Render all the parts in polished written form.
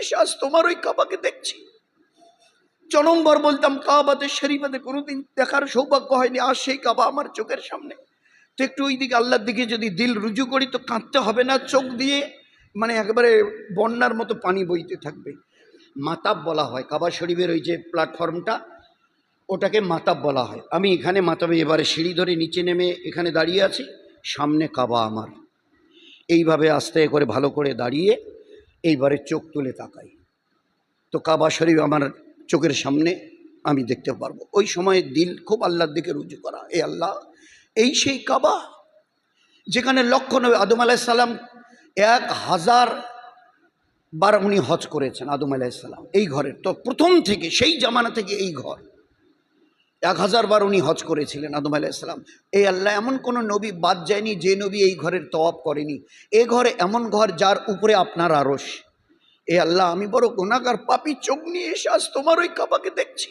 এসে আজ তোমার ওই কাবাকে দেখছি। জনমবার বলতাম কাবাতে শরীফাতে কোনোদিন দেখার সৌভাগ্য হয়নি, আর সেই কাবা আমার চোখের সামনে। তো একটু ওই দিকে আল্লাহর দিকে যদি দিল রুজু করি তো কাঁদতে হবে না, চোখ দিয়ে মানে একেবারে বন্যার মতো পানি বইতে থাকবে। মাতাব বলা হয় কাবা শরীফের ওই যে প্ল্যাটফর্মটা, ওটাকে মাতাব বলা হয়। আমি এখানে মাতাবে এবারে সিঁড়ি ধরে নিচে নেমে এখানে দাঁড়িয়ে আছি, সামনে কাবা আমার। এইভাবে আস্তে করে ভালো করে দাঁড়িয়ে এইবারে চোখ তুলে তাকাই তো কাবা শরীফ আমার চোখের সামনে আমি দেখতে পারবো। ওই সময় দিল খুব আল্লাহর দিকে রুজু করা, এ আল্লাহ এই সেই কাবা যেখানে লক্ষ নবী আদম আলাইহিস সালাম 1000 বার উনি হজ করেছেন। আদম আলাইহিস সালাম এই ঘরের তো প্রথম থেকে সেই জামানা থেকে এই ঘর 1000 বার উনি হজ করেছিলেন আদম আলাইহিস সালাম। এই আল্লাহ এমন কোনো নবী বাদ যায়নি যে নবী এই ঘরের তওয়াব করেনি। এ ঘরে এমন ঘর যার উপরে আপনার আরশ। এ আল্লাহ আমি বড় গুনাহগার পাপী, চোখ নিয়ে এসে আজ তোমার ওই কাবাকে দেখছি।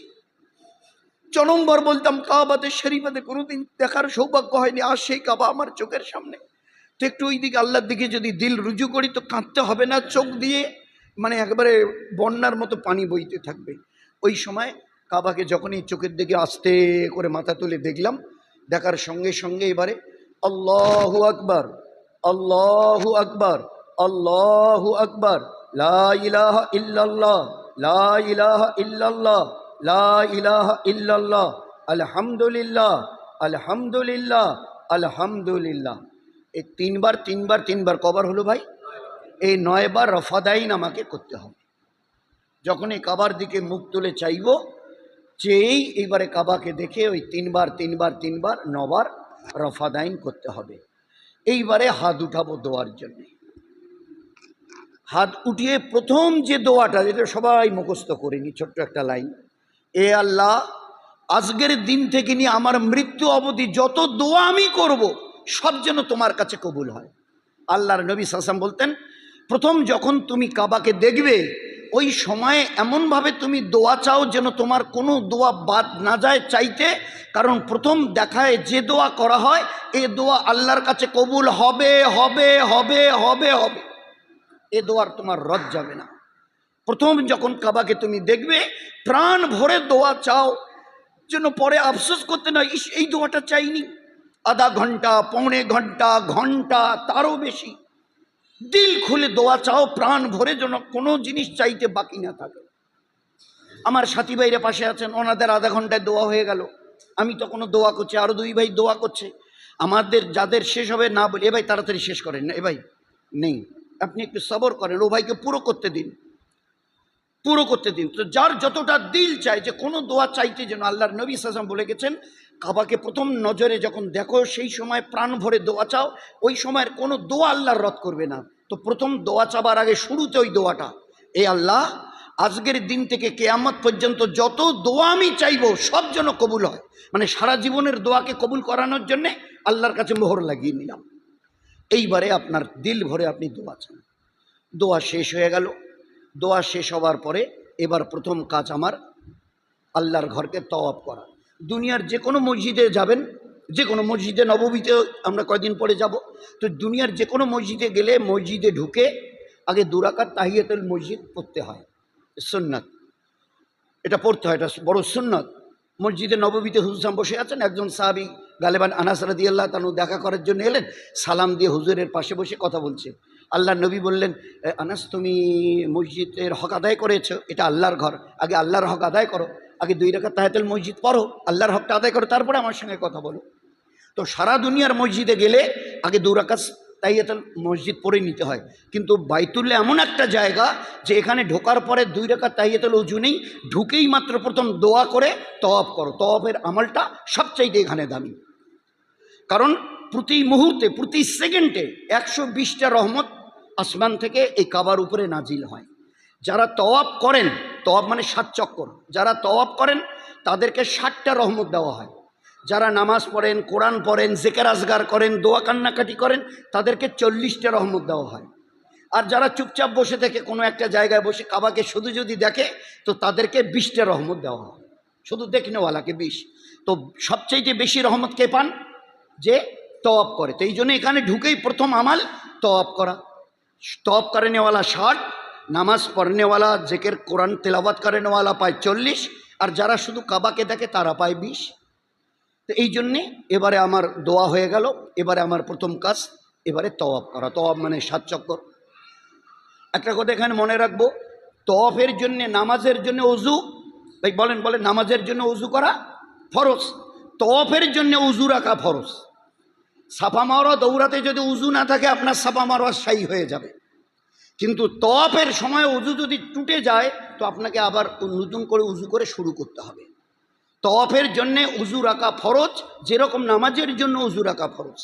জনমবার বলতাম কাবাতে শরীফাতে কোনোদিন দেখার সৌভাগ্য হয়নি, আর সেই কাবা আমার চোখের সামনে। তো একটু ওই দিকে আল্লাহর দিকে যদি দিল রুজু করি তো কাঁদতে হবে না, চোখ দিয়ে মানে একেবারে বন্যার মতো পানি বইতে থাকবে। ওই সময় কাবাকে যখনই চোখের দিকে আস্তে করে মাথা তুলে দেখলাম, দেখার সঙ্গে সঙ্গে এবারে আল্লাহু আকবার, আল্লাহু আকবার, আল্লাহু আকবার, লা ইলাহা ইল্লাল্লাহ, লা ইলাহা ইল্লাল্লাহ, লা ইলাহা ইল্লাল্লাহ, আলহামদুলিল্লাহ, আলহামদুলিল্লাহ, আলহামদুলিল্লাহ। এই তিনবার কবার হলো ভাই? এই 9 বার রফাদাইন আমাকে করতে হবে। যখন এই কাবার দিকে মুখ তুলে চাইব, চেয়েই এইবারে কাবাকে দেখে ওই তিনবার 9 বার রফাদাইন করতে হবে। এইবারে হাত উঠাবো দোয়ার জন্যে। হাত উঠিয়ে প্রথম যে দোয়াটা, যেটা সবাই মুখস্থ করিনি, ছোট্ট একটা লাইন, এ আল্লাহ আজকের দিন থেকে নিয়ে আমার মৃত্যু অবধি যত দোয়া আমি করব সব যেন তোমার কাছে কবুল হয়। আল্লাহর নবী সাল্লাল্লাহু আলাইহি ওয়াসাল্লাম বলতেন, প্রথম যখন তুমি কাবাকে দেখবে ওই সময়ে এমনভাবে তুমি দোয়া চাও যেন তোমার কোনো দোয়া বাদ না যায় চাইতে, কারণ প্রথম দেখায় যে দোয়া করা হয় এ দোয়া আল্লাহর কাছে কবুল হবে হবে হবে হবে হবে, এ দোয়ার তোমার রদ যাবে না। প্রথম যখন কাবাকে তুমি দেখবে প্রাণ ভরে দোয়া চাও, যেন পরে আফসোস করতে না এই দোয়াটা চাইনি। আধা ঘন্টা, পৌনে ঘন্টা, ঘন্টা, তারও বেশি দিল খুলে দোয়া চাও, প্রাণ ভরে, যেন কোনো জিনিস চাইতে বাকি না থাকে। আমার সাথী ভাইরা পাশে আছেন, ওনাদের আধা ঘন্টায় দোয়া হয়ে গেল, আমি তখনও দোয়া করছি, আরও 2 ভাই দোয়া করছে। আমাদের যাদের শেষ হবে না বলি, এ ভাই তাড়াতাড়ি শেষ করেন না, এ ভাই নেই, আপনি একটু সবর করেন, ও ভাইকে পুরো করতে দিন, পুরো করতে দিন। তো যার যতটা দিল চায় যে কোনো দোয়া চাইতে, যেন আল্লাহর নবী সাল্লাল্লাহু আলাইহি ওয়াসাল্লাম বলে গেছেন, কাবাকে প্রথম নজরে যখন দেখো সেই সময় প্রাণ ভরে দোয়া চাও, ওই সময়ের কোনো দোয়া আল্লাহর রদ করবে না। তো প্রথম দোয়া চাবার আগে শুরুতে ওই দোয়াটা, এ আল্লাহ আজকের দিন থেকে কিয়ামত পর্যন্ত যত দোয়া আমি চাইবো সব যেন কবুল হয়। মানে সারা জীবনের দোয়াকে কবুল করানোর জন্যে আল্লাহর কাছে মোহর লাগিয়ে নিলাম। এইবারে আপনার দিল ভরে আপনি দোয়া চান। দোয়া শেষ হয়ে গেল। দোয়া শেষ হওয়ার পরে এবার প্রথম কাজ আমার আল্লাহর ঘরকে তওয়াব করা। দুনিয়ার যে কোনো মসজিদে যাবেন, যে কোনো মসজিদে নববীতে আমরা কয়েকদিন পরে যাব, তো দুনিয়ার যে কোনো মসজিদে গেলে মসজিদে ঢুকে আগে 2 রাকাত তাহিয়াতুল মসজিদ পড়তে হয়, সুন্নাত, এটা পড়তে হয়, এটা বড় সুন্নাত। মসজিদে নববীতে হুজুর বসে আছেন, একজন সাহাবী গালেবান আনাস রাদিয়াল্লাহু তাআলা দেখা করার জন্য এলেন, সালাম দিয়ে হুজুরের পাশে বসে কথা বলছে। আল্লাহর নবী বললেন, আনাস তুমি মসজিদের হক আদায় করেছো, এটা আল্লাহর ঘর, আগে আল্লাহর হক আদায় করো, আগে 2 রাকাত তাহিয়াতুল মসজিদ পড়ো, আল্লাহর হকটা আদায় করো, তারপরে আমার সঙ্গে কথা বলো। তো সারা দুনিয়ার মসজিদে গেলে আগে 2 রাকাত তাহিয়াতুল মসজিদ পড়ে নিতে হয়, কিন্তু বাইতুল্লাহ এমন একটা জায়গা যে এখানে ঢোকার পরে 2 রাকাত তাহিয়াতুল ওযু নেই, ঢুকেই মাত্র প্রথম দোয়া করে তওয়াব করো। তওয়াবের আমলটা সবচাইতে এখানে দামি, কারণ প্রতি মুহূর্তে প্রতি সেকেন্ডে 120টা রহমত আসমান থেকে এই কাবার উপরে নাজিল হয়। যারা তওয়াব করেন, তওয়াব মানে 7 চক্কর, যারা তওয়াব করেন তাদেরকে 60টা রহমত দেওয়া হয়। যারা নামাজ পড়েন, কোরআন পড়েন, জিকির আজগার করেন, দোয়া কান্নাকাটি করেন, তাদেরকে 40টা রহমত দেওয়া হয়। আর যারা চুপচাপ বসে থেকে কোনো একটা জায়গায় বসে কাবাকে শুধু যদি দেখে তো তাদেরকে 20টা রহমত দেওয়া হয়, শুধু দেখনেওয়ালাকে 20। তো সবচাইতে বেশি রহমত কে পান? যে তওয়াব করে। তো এই জন্য এখানে ঢুকেই প্রথম আমাল তওয়াব করা। তওয়াব করেনেওয়ালা 60, নামাজ পড়নেওয়ালা জেকের কোরআন তেলাওয়াত করেনেওয়ালা পায় 40, আর যারা শুধু কাবাকে দেখে তারা পায় 20। তো এই জন্যে এবারে আমার দোয়া হয়ে গেল। এবারে আমার প্রথম কাজ এবারে তওয়াব করা। তওয়াব মানে 7 চক্কর। একটা কথা এখানে মনে রাখবো, তওয়াফের জন্যে, নামাজের জন্য অজু, ভাই বলেন বলেন, নামাজের জন্য অজু করা ফরজ, তওয়াফের জন্য অজু রাখা ফরজ। সাফা মারোয়া দৌড়াতে যদি উজু না থাকে আপনার সাফা মারোয়া সাই হয়ে যাবে, কিন্তু তওয়াফের সময় উজু যদি টুটে যায় তো আপনাকে আবার নতুন করে উজু করে শুরু করতে হবে। তওয়াফের জন্যে উজু রাখা ফরজ, যেরকম নামাজের জন্য উজু রাখা ফরজ।